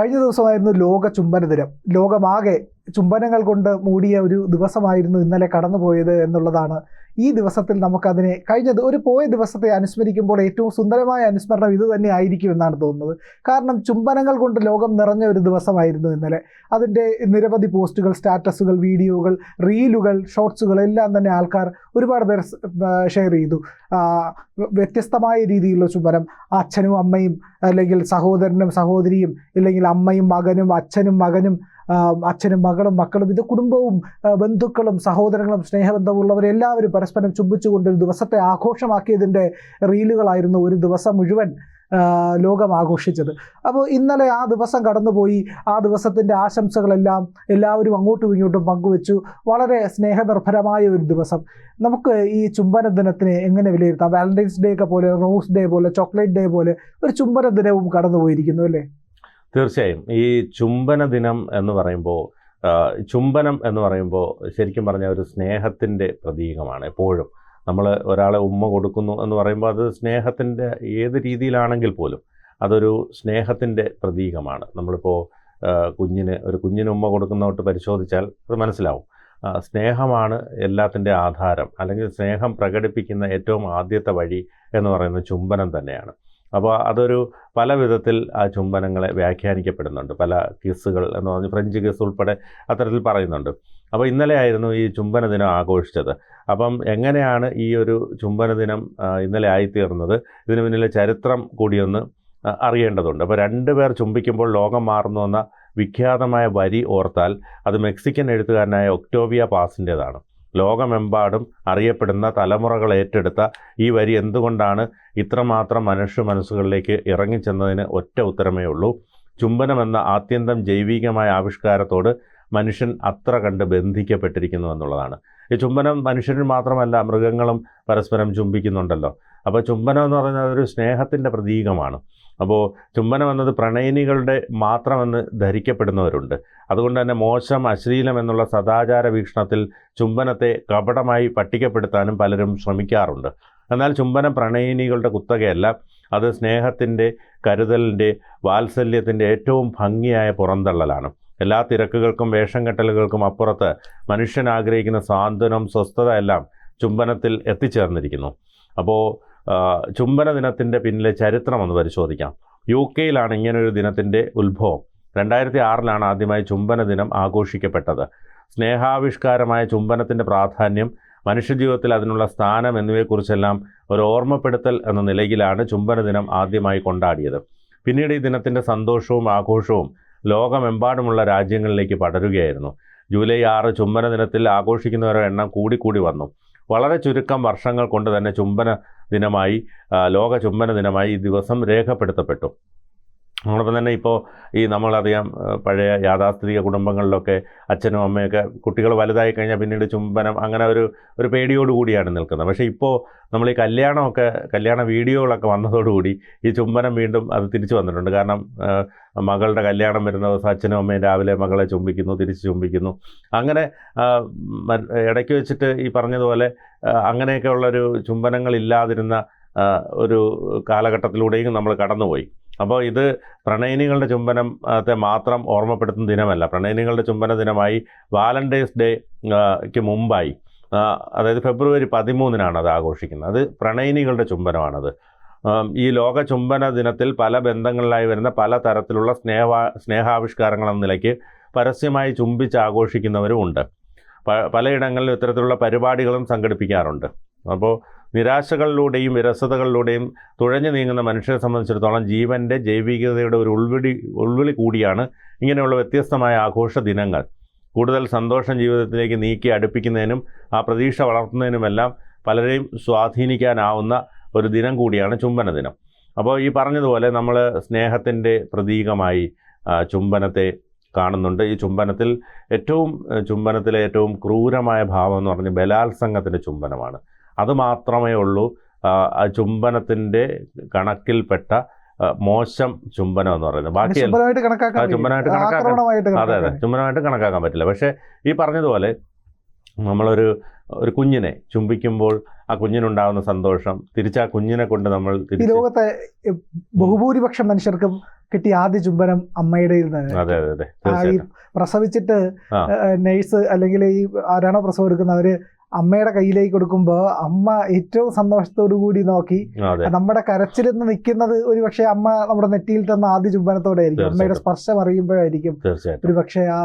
കഴിഞ്ഞ ദിവസമായിരുന്നു ലോക ചുംബന ദിനം. ലോകമാകെ ചുംബനങ്ങൾ കൊണ്ട് മൂടിയ ഒരു ദിവസമായിരുന്നു ഇന്നലെ കടന്നുപോയത് എന്നുള്ളതാണ്. ഈ ദിവസത്തിൽ നമുക്കതിനെ ഒരു പോയ ദിവസത്തെ അനുസ്മരിക്കുമ്പോൾ ഏറ്റവും സുന്ദരമായ അനുസ്മരണം ഇത് തന്നെ ആയിരിക്കും എന്നാണ് തോന്നുന്നത്. കാരണം ചുംബനങ്ങൾ കൊണ്ട് ലോകം നിറഞ്ഞ ഒരു ദിവസമായിരുന്നു ഇന്നലെ. അതിൻ്റെ നിരവധി പോസ്റ്റുകൾ, സ്റ്റാറ്റസുകൾ, വീഡിയോകൾ, റീലുകൾ, ഷോർട്സുകൾ എല്ലാം തന്നെ ആൾക്കാർ ഒരുപാട് പേർ ഷെയർ ചെയ്തു. വ്യത്യസ്തമായ രീതിയിലുള്ള ചുംബനം, അച്ഛനും അമ്മയും, അല്ലെങ്കിൽ സഹോദരനും സഹോദരിയും, ഇല്ലെങ്കിൽ അമ്മയും മകനും, അച്ഛനും മകനും, അച്ഛനും മകളും, മക്കളും, ഇത് കുടുംബവും ബന്ധുക്കളും സഹോദരങ്ങളും സ്നേഹബന്ധമുള്ളവരെല്ലാവരും പരസ്പരം ചുംബിച്ചുകൊണ്ട് ഒരു ദിവസത്തെ ആഘോഷമാക്കിയതിൻ്റെ റീലുകളായിരുന്നു ഒരു ദിവസം മുഴുവൻ ലോകം ആഘോഷിച്ചത്. അപ്പോൾ ഇന്നലെ ആ ദിവസം കടന്നുപോയി. ആ ദിവസത്തിൻ്റെ ആശംസകളെല്ലാം എല്ലാവരും അങ്ങോട്ടും ഇങ്ങോട്ടും പങ്കുവെച്ചു. വളരെ സ്നേഹനിർഭരമായ ഒരു ദിവസം. നമുക്ക് ഈ ചുംബന ദിനത്തിനെ എങ്ങനെ വിലയിരുത്താം? വാലന്റൈൻസ് ഡേ ഒക്കെ പോലെ, റോസ് ഡേ പോലെ, ചോക്ലേറ്റ് ഡേ പോലെ ഒരു ചുംബന ദിനവും കടന്നുപോയിരിക്കുന്നു അല്ലേ? തീർച്ചയായും. ഈ ചുംബന ദിനം എന്ന് പറയുമ്പോൾ, ചുംബനം എന്ന് പറയുമ്പോൾ ശരിക്കും പറഞ്ഞാൽ ഒരു സ്നേഹത്തിൻ്റെ പ്രതീകമാണ്. എപ്പോഴും നമ്മൾ ഒരാളെ ഉമ്മ കൊടുക്കുന്നു എന്ന് പറയുമ്പോൾ അത് സ്നേഹത്തിൻ്റെ ഏത് രീതിയിലാണെങ്കിൽ പോലും അതൊരു സ്നേഹത്തിൻ്റെ പ്രതീകമാണ്. നമ്മളിപ്പോൾ കുഞ്ഞിന് ഉമ്മ കൊടുക്കുന്നതൊട്ട് പരിശോധിച്ചാൽ അത് മനസ്സിലാവും. സ്നേഹമാണ് എല്ലാത്തിൻ്റെ ആധാരം, അല്ലെങ്കിൽ സ്നേഹം പ്രകടിപ്പിക്കുന്ന ഏറ്റവും ആദ്യത്തെ വഴി എന്ന് പറയുന്നത് ചുംബനം തന്നെയാണ്. അപ്പോൾ അതൊരു പല വിധത്തിൽ ആ ചുംബനങ്ങളെ വ്യാഖ്യാനിക്കപ്പെടുന്നുണ്ട്. പല കിസ്സുകൾ എന്ന് പറഞ്ഞ് ഫ്രഞ്ച് കിസ് ഉൾപ്പെടെ അത്തരത്തിൽ പറയുന്നുണ്ട്. അപ്പോൾ ഇന്നലെ ആയിരുന്നു ഈ ചുംബന ദിനം ആഘോഷിച്ചത്. അപ്പം എങ്ങനെയാണ് ഈ ഒരു ചുംബന ദിനം ഇന്നലെ ആയിത്തീർന്നത്? ഇതിന് പിന്നിലെ ചരിത്രം കൂടിയൊന്ന് അറിയേണ്ടതുണ്ട്. അപ്പോൾ രണ്ടുപേർ ചുംബിക്കുമ്പോൾ ലോകം മാറുന്നു എന്ന വിഖ്യാതമായ വരി ഓർത്താൽ അത് മെക്സിക്കൻ എഴുത്തുകാരനായ ഒക്ടോവിയ പാസിൻ്റേതാണ്. ലോകമെമ്പാടും അറിയപ്പെടുന്ന, തലമുറകൾ ഏറ്റെടുത്ത ഈ വരി എന്തുകൊണ്ടാണ് ഇത്രമാത്രം മനുഷ്യ മനസ്സുകളിലേക്ക് ഇറങ്ങിച്ചെന്നതിന് ഒറ്റ ഉത്തരമേ ഉള്ളൂ: ചുംബനമെന്ന ആത്യന്തം ജൈവികമായ ആവിഷ്കാരത്തോട് മനുഷ്യൻ അത്ര കണ്ട് ബന്ധിക്കപ്പെട്ടിരിക്കുന്നു എന്നുള്ളതാണ്. ഈ ചുംബനം മനുഷ്യന് മാത്രമല്ല, മൃഗങ്ങളും പരസ്പരം ചുംബിക്കുന്നുണ്ടല്ലോ. അപ്പോൾ ചുംബനം എന്ന് പറയുന്നത് അതൊരു സ്നേഹത്തിൻ്റെ പ്രതീകമാണ്. അപ്പോൾ ചുംബനം എന്നത് പ്രണയിനികളുടെ മാത്രമെന്ന് ധരിക്കപ്പെടുന്നവരുണ്ട്. അതുകൊണ്ട് തന്നെ മോശം, അശ്ലീലം എന്നുള്ള സദാചാര വീക്ഷണത്തിൽ ചുംബനത്തെ കപടമായി പട്ടികപ്പെടുത്താനും പലരും ശ്രമിക്കാറുണ്ട്. എന്നാൽ ചുംബനം പ്രണയിനികളുടെ കുത്തകയല്ല. അത് സ്നേഹത്തിൻ്റെ, കരുതലിൻ്റെ, വാത്സല്യത്തിൻ്റെ ഏറ്റവും ഭംഗിയായ പുറന്തള്ളലാണ്. എല്ലാ തിരക്കുകൾക്കും വേഷം കെട്ടലുകൾക്കും അപ്പുറത്ത് മനുഷ്യൻ ആഗ്രഹിക്കുന്ന സാന്ത്വനം, സ്വസ്ഥത എല്ലാം ചുംബനത്തിൽ എത്തിച്ചേർന്നിരിക്കുന്നു. അപ്പോൾ ചുംബന ദിനത്തിൻ്റെ പിന്നിലെ ചരിത്രം ഒന്ന് പരിശോധിക്കാം. UK ഇങ്ങനൊരു ദിനത്തിൻ്റെ ഉത്ഭവം. 2006 ആദ്യമായി ചുംബന ദിനം ആഘോഷിക്കപ്പെട്ടത്. സ്നേഹാവിഷ്കാരമായ ചുംബനത്തിൻ്റെ പ്രാധാന്യം, മനുഷ്യജീവിതത്തിൽ അതിനുള്ള സ്ഥാനം എന്നിവയെക്കുറിച്ചെല്ലാം ഒരു ഓർമ്മപ്പെടുത്തൽ എന്ന നിലയിലാണ് ചുംബന ദിനം ആദ്യമായി കൊണ്ടാടിയത്. പിന്നീട് ഈ ദിനത്തിൻ്റെ സന്തോഷവും ആഘോഷവും ലോകമെമ്പാടുമുള്ള രാജ്യങ്ങളിലേക്ക് പടരുകയായിരുന്നു. ജൂലൈ 6 ചുംബന ദിനത്തിൽ ആഘോഷിക്കുന്നവരുടെ എണ്ണം കൂടിക്കൂടി വന്നു. വളരെ ചുരുക്കം വർഷങ്ങൾ കൊണ്ട് തന്നെ ലോക ചുംബന ദിനമായി ഈ ദിവസം രേഖപ്പെടുത്തപ്പെട്ടു. അതോടൊപ്പം തന്നെ ഇപ്പോൾ നമ്മളറിയാം, പഴയ യാഥാസ്ഥിതിക കുടുംബങ്ങളിലൊക്കെ അച്ഛനും അമ്മയൊക്കെ കുട്ടികൾ വലുതായി കഴിഞ്ഞാൽ പിന്നീട് ചുംബനം അങ്ങനെ ഒരു പേടിയോടുകൂടിയാണ് നിൽക്കുന്നത്. പക്ഷേ ഇപ്പോൾ നമ്മൾ ഈ കല്യാണ വീഡിയോകളൊക്കെ വന്നതോടുകൂടി ഈ ചുംബനം വീണ്ടും അത് തിരിച്ചു വന്നിട്ടുണ്ട്. കാരണം മകളുടെ കല്യാണം വരുന്ന ദിവസം അച്ഛനും അമ്മയും രാവിലെ മകളെ ചുംബിക്കുന്നു, തിരിച്ച് ചുംബിക്കുന്നു. അങ്ങനെ ഇടയ്ക്ക് വെച്ചിട്ട് ഈ പറഞ്ഞതുപോലെ അങ്ങനെയൊക്കെ ഉള്ളൊരു ചുംബനങ്ങളില്ലാതിരുന്ന ഒരു കാലഘട്ടത്തിലൂടെയും നമ്മൾ കടന്നുപോയി. അപ്പോൾ ഇത് പ്രണയിനികളുടെ ചുംബനത്തെ മാത്രം ഓർമ്മപ്പെടുത്തുന്ന ദിനമല്ല. പ്രണയിനികളുടെ ചുംബന ദിനമായി വാലന്റൈൻസ് ഡേക്ക് മുമ്പായി, അതായത് ഫെബ്രുവരി 13 അത് ആഘോഷിക്കുന്നത്. അത് പ്രണയിനികളുടെ ചുംബനമാണത്. ഈ ലോക ചുംബന ദിനത്തിൽ പല ബന്ധങ്ങളിലായി വരുന്ന പല തരത്തിലുള്ള സ്നേഹാവിഷ്കാരങ്ങൾ എന്ന നിലയ്ക്ക് പരസ്യമായി ചുംബിച്ച് ആഘോഷിക്കുന്നവരും ഉണ്ട്. പലയിടങ്ങളിലും ഇത്തരത്തിലുള്ള പരിപാടികളും സംഘടിപ്പിക്കാറുണ്ട്. അപ്പോൾ നിരാശകളിലൂടെയും വിരസതകളിലൂടെയും തുഴഞ്ഞു നീങ്ങുന്ന മനുഷ്യരെ സംബന്ധിച്ചിടത്തോളം ജീവൻ്റെ ജൈവികതയുടെ ഒരു ഉൾവിളി കൂടിയാണ് ഇങ്ങനെയുള്ള വ്യത്യസ്തമായ ആഘോഷ ദിനങ്ങൾ. കൂടുതൽ സന്തോഷം ജീവിതത്തിലേക്ക് നീക്കി അടുപ്പിക്കുന്നതിനും ആ പ്രതീക്ഷ വളർത്തുന്നതിനുമെല്ലാം പലരെയും സ്വാധീനിക്കാനാവുന്ന ഒരു ദിനം കൂടിയാണ് ചുംബന ദിനം. അപ്പോൾ ഈ പറഞ്ഞതുപോലെ നമ്മൾ സ്നേഹത്തിൻ്റെ പ്രതീകമായി ചുംബനത്തെ കാണുന്നുണ്ട്. ഈ ചുംബനത്തിലെ ഏറ്റവും ക്രൂരമായ ഭാവം എന്ന് പറഞ്ഞാൽ ബലാത്സംഗത്തിൻ്റെ ചുംബനമാണ്. അതുമാത്രമേ ഉള്ളൂ ആ ചുംബനത്തിൻ്റെ കണക്കിൽപ്പെട്ട മോശം ചുംബനം എന്ന് പറയുന്നത്. ബാക്കി ചുംബനമായിട്ട് ചുംബനമായിട്ട് കണക്കാക്കാൻ പറ്റില്ല. പക്ഷേ ഈ പറഞ്ഞതുപോലെ നമ്മളൊരു കുഞ്ഞിനെ ചുംബിക്കുമ്പോൾ ആ കുഞ്ഞിനുണ്ടാകുന്ന സന്തോഷം, തിരിച്ച് ആ കുഞ്ഞിനെ കൊണ്ട് നമ്മൾ ഈ ലോകത്തെ ബഹുഭൂരിപക്ഷം മനുഷ്യർക്കും കിട്ടിയ ആദ്യ ചുംബനം അമ്മയുടെ അതെ അതെ അതെ ഈ തീർച്ചയായിട്ടും. പ്രസവിച്ചിട്ട് ആ. നേഴ്സ് അല്ലെങ്കിൽ ഈ ആരാണോ പ്രസവം എടുക്കുന്നത് അവര് അമ്മയുടെ കയ്യിലേക്ക് കൊടുക്കുമ്പോൾ അമ്മ ഏറ്റവും സന്തോഷത്തോടു കൂടി നോക്കി അതെ നമ്മുടെ കരച്ചിലെന്ന് നിൽക്കുന്നത് ഒരു പക്ഷേ അമ്മ നമ്മുടെ നെറ്റിയിൽ തന്ന ആദ്യ ചുംബനത്തോടെ ആയിരിക്കും, അമ്മയുടെ സ്പർശം അറിയുമ്പോഴായിരിക്കും തീർച്ചയായിട്ടും. ഒരു പക്ഷേ ആ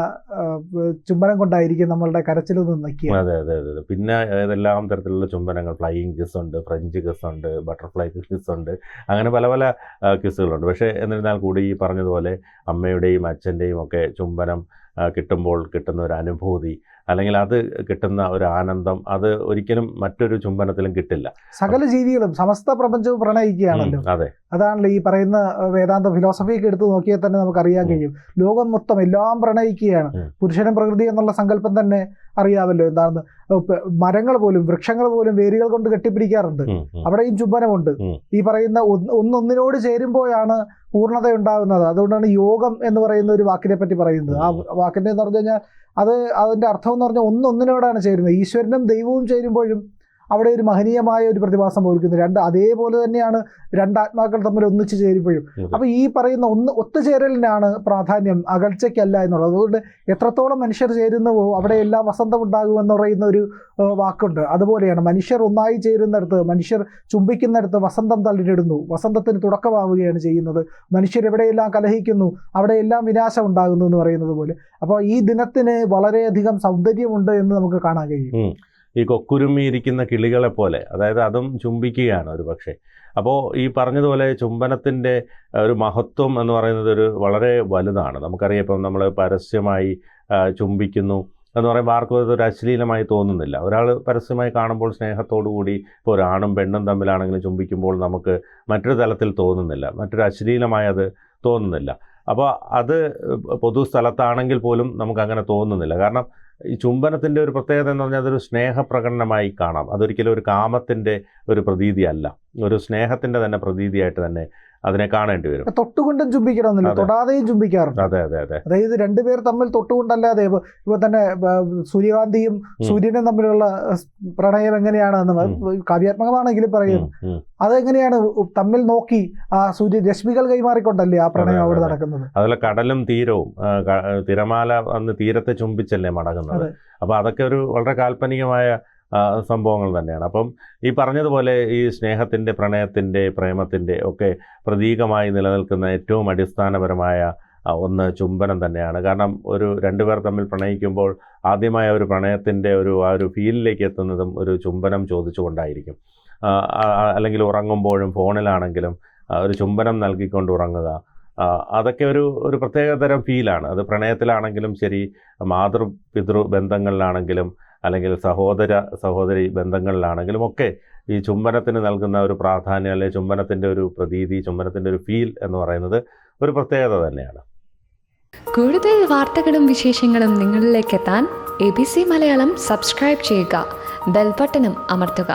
ചുംബനം കൊണ്ടായിരിക്കും നമ്മളുടെ കരച്ചിലൊന്ന് നിൽക്കുക. അതെ അതെ അതെ. പിന്നെ ഏതെല്ലാം തരത്തിലുള്ള ചുംബനങ്ങൾ, ഫ്ലൈയിങ് കിസ് ഉണ്ട്, ഫ്രഞ്ച് കിസ് ഉണ്ട്, ബട്ടർഫ്ലൈ കിസ് ഉണ്ട്, അങ്ങനെ പല പല കിസ്സുകളുണ്ട്. പക്ഷേ എന്നിരുന്നാൽ കൂടി ഈ പറഞ്ഞതുപോലെ അമ്മയുടെയും അച്ഛൻ്റെയും ഒക്കെ ചുംബനം കിട്ടുമ്പോൾ കിട്ടുന്ന ഒരു അനുഭൂതി, അല്ലെങ്കിൽ അത് കിട്ടുന്ന ഒരു ആനന്ദം, അത് ഒരിക്കലും മറ്റൊരു ചുംബനത്തിലും കിട്ടില്ല. സകല ജീവികളും സമസ്ത പ്രപഞ്ചവും പ്രണയിക്കുകയാണല്ലോ. അതെ, അതാണല്ലോ ഈ പറയുന്ന വേദാന്ത ഫിലോസഫിയൊക്കെ എടുത്ത് നോക്കിയാൽ തന്നെ നമുക്കറിയാൻ കഴിയും. ലോകം മൊത്തം എല്ലാം പ്രണയിക്കുകയാണ്. പുരുഷനും പ്രകൃതി എന്നുള്ള സങ്കല്പം തന്നെ അറിയാമല്ലോ എന്താണെന്ന്. മരങ്ങൾ പോലും വൃക്ഷങ്ങൾ പോലും വേരുകൾ കൊണ്ട് കെട്ടിപ്പിടിക്കാറുണ്ട്, അവിടെയും ചുംബനമുണ്ട്. ഈ പറയുന്ന ഒന്നൊന്നിനോട് ചേരുമ്പോഴാണ് പൂർണ്ണത ഉണ്ടാകുന്നത്. അതുകൊണ്ടാണ് യോഗം എന്ന് പറയുന്ന ഒരു വാക്കിനെ പറ്റി പറയുന്നത്. ആ വാക്കിന്റെ എന്ന് പറഞ്ഞു കഴിഞ്ഞാൽ അതിന്റെ അർത്ഥം എന്ന് പറഞ്ഞാൽ ഒന്നൊന്നിനോടാണ് ചേരുന്നത്. ഈശ്വരനും ദൈവവും ചേരുമ്പോഴും അവിടെ ഒരു മഹനീയമായ ഒരു പ്രതിഭാസം പോലിക്കുന്നു. അതേപോലെ തന്നെയാണ് രണ്ടാത്മാക്കൾ തമ്മിൽ ഒന്നിച്ചു ചേരുമ്പോഴും. അപ്പൊ ഈ പറയുന്ന ഒത്തുചേരലിനാണ് പ്രാധാന്യം, അകൽച്ചയ്ക്കല്ല എന്നുള്ളത്. അതുകൊണ്ട് എത്രത്തോളം മനുഷ്യർ ചേരുന്നുവോ അവിടെ എല്ലാം വസന്തം ഉണ്ടാകുമെന്ന് പറയുന്ന ഒരു വാക്കുണ്ട്. അതുപോലെയാണ് മനുഷ്യർ ഒന്നായി ചേരുന്നിടത്ത്, മനുഷ്യർ ചുംബിക്കുന്നിടത്ത് വസന്തം തള്ളിയിടുന്നു, വസന്തത്തിന് തുടക്കമാവുകയാണ് ചെയ്യുന്നത്. മനുഷ്യർ എവിടെയെല്ലാം കലഹിക്കുന്നു അവിടെയെല്ലാം വിനാശം ഉണ്ടാകുന്നു എന്ന് പറയുന്നത് പോലെ. അപ്പോൾ ഈ ദിനത്തിന് വളരെയധികം സൗന്ദര്യമുണ്ട് എന്ന് നമുക്ക് കാണാൻ കഴിയും. ഈ കൊക്കുരുമ്മിയിരിക്കുന്ന കിളികളെ പോലെ, അതായത് അതും ചുംബിക്കുകയാണ് ഒരു പക്ഷേ. അപ്പോൾ ഈ പറഞ്ഞതുപോലെ ചുംബനത്തിൻ്റെ ഒരു മഹത്വം എന്ന് പറയുന്നത് ഒരു വളരെ വലുതാണ്. നമുക്കറിയാം, ഇപ്പം നമ്മൾ പരസ്യമായി ചുംബിക്കുന്നു എന്ന് പറയുമ്പോൾ ആർക്കും അതൊരു അശ്ലീലമായി തോന്നുന്നില്ല. ഒരാൾ പരസ്യമായി കാണുമ്പോൾ സ്നേഹത്തോടു കൂടി, ഇപ്പോൾ ഒരാണും പെണ്ണും തമ്മിലാണെങ്കിലും ചുംബിക്കുമ്പോൾ നമുക്ക് മറ്റൊരു തലത്തിൽ തോന്നുന്നില്ല, മറ്റൊരു അശ്ലീലമായി അത് തോന്നുന്നില്ല. അപ്പോൾ അത് പൊതുസ്ഥലത്താണെങ്കിൽ പോലും നമുക്കങ്ങനെ തോന്നുന്നില്ല. കാരണം ഈ ചുംബനത്തിൻ്റെ ഒരു പ്രത്യേകത എന്ന് പറഞ്ഞാൽ അതൊരു സ്നേഹപ്രകടനമായി കാണാം. അതൊരിക്കലും ഒരു കാമത്തിൻ്റെ ഒരു പ്രതീതിയല്ല, ഒരു സ്നേഹത്തിൻ്റെ തന്നെ പ്രതീതിയായിട്ട് തന്നെ അതിനെ കാണേണ്ടി വരും. തൊട്ടുകൊണ്ടും ചുംബിക്കണമെന്നില്ല, തൊടാതെയും ചുംബിക്കാറുണ്ട്. അതെ അതെ അതെ. അതായത് രണ്ടുപേർ തമ്മിൽ തൊട്ടുകൊണ്ടല്ലാതെ ഇപ്പൊ തന്നെ സൂര്യകാന്തിയും സൂര്യനും തമ്മിലുള്ള പ്രണയം എങ്ങനെയാണെന്ന് കാവ്യാത്മകമാണെങ്കിലും പറയുന്നു. അതെങ്ങനെയാണ് തമ്മിൽ നോക്കി ആ സൂര്യരശ്മികൾ കൈമാറിക്കൊണ്ടല്ലേ ആ പ്രണയം അവിടെ നടക്കുന്നത്. അതുപോലെ കടലും തീരവും, തിരമാല അന്ന് തീരത്തെ ചുംബിച്ചല്ലേ മടങ്ങുന്നത്. അപ്പൊ അതൊക്കെ ഒരു വളരെ കാൽപ്പനികമായ സംഭവങ്ങൾ തന്നെയാണ്. അപ്പം ഈ പറഞ്ഞതുപോലെ ഈ സ്നേഹത്തിൻ്റെ, പ്രണയത്തിൻ്റെ, പ്രേമത്തിൻ്റെ ഒക്കെ പ്രതീകമായി നിലനിൽക്കുന്ന ഏറ്റവും അടിസ്ഥാനപരമായ ഒന്ന് ചുംബനം തന്നെയാണ്. കാരണം രണ്ടുപേർ തമ്മിൽ പ്രണയിക്കുമ്പോൾ ആദ്യമായ ഒരു പ്രണയത്തിൻ്റെ ആ ഒരു ഫീലിലേക്ക് എത്തുന്നതും ഒരു ചുംബനം ചോദിച്ചുകൊണ്ടായിരിക്കും. അല്ലെങ്കിൽ ഉറങ്ങുമ്പോഴും ഫോണിലാണെങ്കിലും ഒരു ചുംബനം നൽകിക്കൊണ്ട് ഉറങ്ങുക, അതൊക്കെ ഒരു പ്രത്യേകതരം ഫീലാണ്. അത് പ്രണയത്തിലാണെങ്കിലും ശരി, മാതൃപിതൃ ബന്ധങ്ങളിലാണെങ്കിലും അല്ലെങ്കിൽ സഹോദരി ബന്ധങ്ങളിലാണെങ്കിലും ഒക്കെ ഈ ചുംബനത്തിന് നൽകുന്ന ഒരു പ്രാധാന്യം, അല്ലെങ്കിൽ ചുംബനത്തിൻ്റെ ഒരു പ്രതീതി, ചുംബനത്തിൻ്റെ ഒരു ഫീൽ എന്ന് പറയുന്നത് ഒരു പ്രത്യേകത തന്നെയാണ്. കൂടുതൽ വാർത്തകളും വിശേഷങ്ങളും നിങ്ങളിലേക്ക് എത്താൻ ABC മലയാളം സബ്സ്ക്രൈബ് ചെയ്യുക, ബെൽ ബട്ടണും അമർത്തുക.